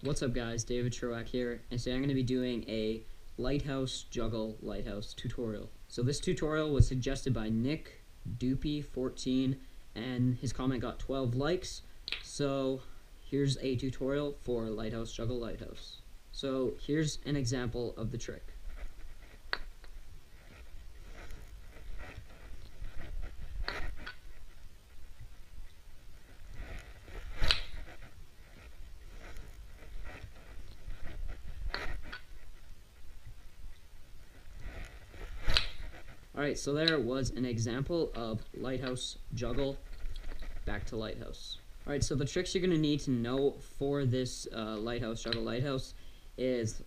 What's up guys, David Sherwack here, and today I'm going to be doing a Lighthouse Juggle Lighthouse tutorial. So this tutorial was suggested by Nick Doopy14 and his comment got 12 likes. So here's a tutorial for Lighthouse Juggle Lighthouse. So here's an example of the trick. Alright, so there was an example of Lighthouse Juggle, back to Lighthouse. Alright, so the tricks you're going to need to know for this Lighthouse Juggle Lighthouse is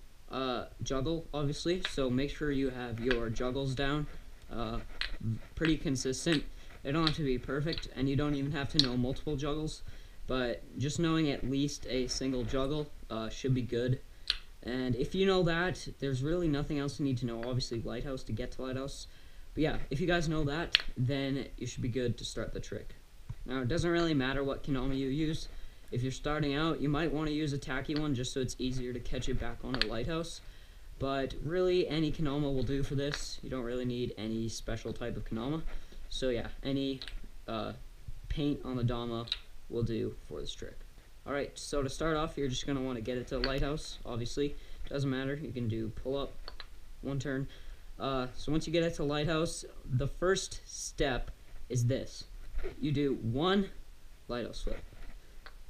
juggle, obviously, so make sure you have your juggles down, pretty consistent. They don't have to be perfect, and you don't even have to know multiple juggles, but just knowing at least a single juggle should be good. And if you know that, there's really nothing else you need to know, obviously Lighthouse to get to Lighthouse. But yeah, if you guys know that, then you should be good to start the trick. Now, it doesn't really matter what Kendama you use. If you're starting out, you might want to use a tacky one just so it's easier to catch it back on a Lighthouse. But really, any Kendama will do for this. You don't really need any special type of Kendama. So yeah, any paint on the Dama will do for this trick. Alright, so to start off, you're just going to want to get it to the Lighthouse, obviously. Doesn't matter, you can do pull up, one turn. So once you get it to Lighthouse, the first step is this. You do one Lighthouse flip.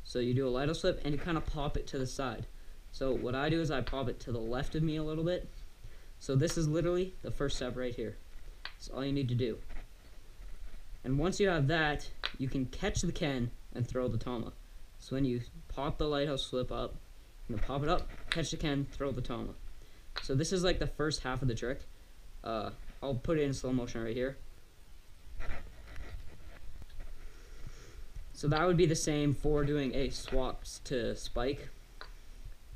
So you do a Lighthouse flip and you kind of pop it to the side. So what I do is I pop it to the left of me a little bit. So this is literally the first step right here. That's all you need to do. And once you have that, you can catch the Ken and throw the Tama. So when you pop the Lighthouse flip up, you're gonna pop it up, catch the Ken, throw the Tama. So this is like the first half of the trick. I'll put it in slow motion right here. So that would be the same for doing a swap to spike.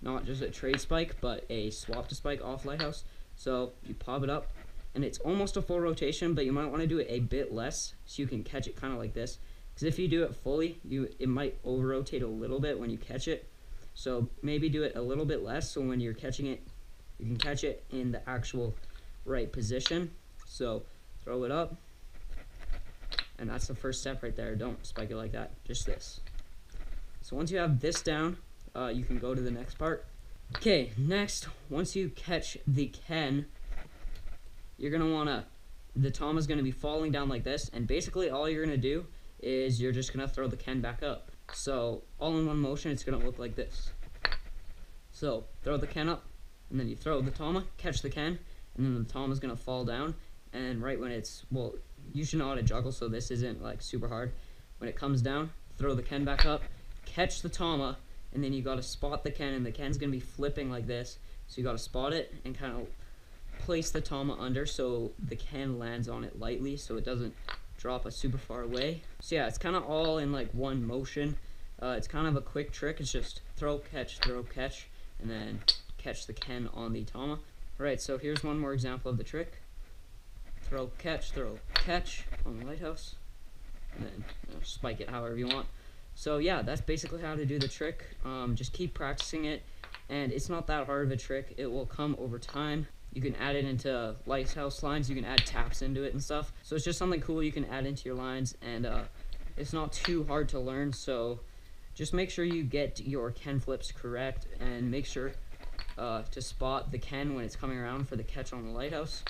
Not just a trade spike, but a swap to spike off Lighthouse. So you pop it up, and it's almost a full rotation, but you might want to do it a bit less so you can catch it kind of like this. Because if you do it fully, it might over-rotate a little bit when you catch it. So maybe do it a little bit less so when you're catching it, you can catch it in the actual right position. So throw it up, and that's the first step right there. Don't spike it like that, just this. So once you have this down, you can go to the next part. Okay, next, once you catch the Ken, you're gonna wanna, the Tama's gonna be falling down like this, and basically all you're gonna do is you're just gonna throw the Ken back up. So all in one motion, it's gonna look like this. So throw the Ken up, and then you throw the Tama, catch the Ken, and then the Tama's gonna fall down, and right when it's, well, you should know how to juggle, so this isn't like super hard. When it comes down, throw the Ken back up, catch the Tama, and then you gotta spot the Ken, and the Ken's gonna be flipping like this, so you gotta spot it and kind of place the Tama under so the Ken lands on it lightly so it doesn't drop a super far away. So yeah, it's kind of all in like one motion. It's kind of a quick trick. It's just throw, catch, and then catch the Ken on the Tama. Alright, so here's one more example of the trick. Throw, catch on the Lighthouse, and then spike it however you want. So yeah, that's basically how to do the trick. Just keep practicing it, and it's not that hard of a trick. It will come over time. You can add it into Lighthouse lines, you can add taps into it and stuff. So it's just something cool you can add into your lines, and it's not too hard to learn, so just make sure you get your Ken flips correct, and make sure to spot the Ken when it's coming around for the catch on the Lighthouse,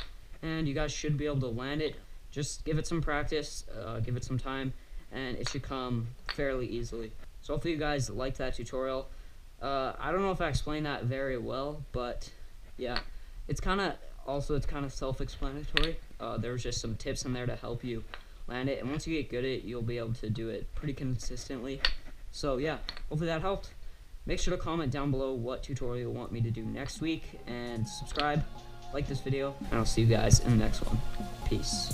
and you guys should be able to land it. Just give it some practice, give it some time, and it should come fairly easily. So hopefully you guys liked that tutorial. I don't know if I explained that very well, but yeah, it's kind of self-explanatory. There's just some tips in there to help you land it, and once you get good at it, you'll be able to do it pretty consistently. So yeah, hopefully that helped. Make sure to comment down below what tutorial you want me to do next week, and subscribe, like this video, and I'll see you guys in the next one. Peace.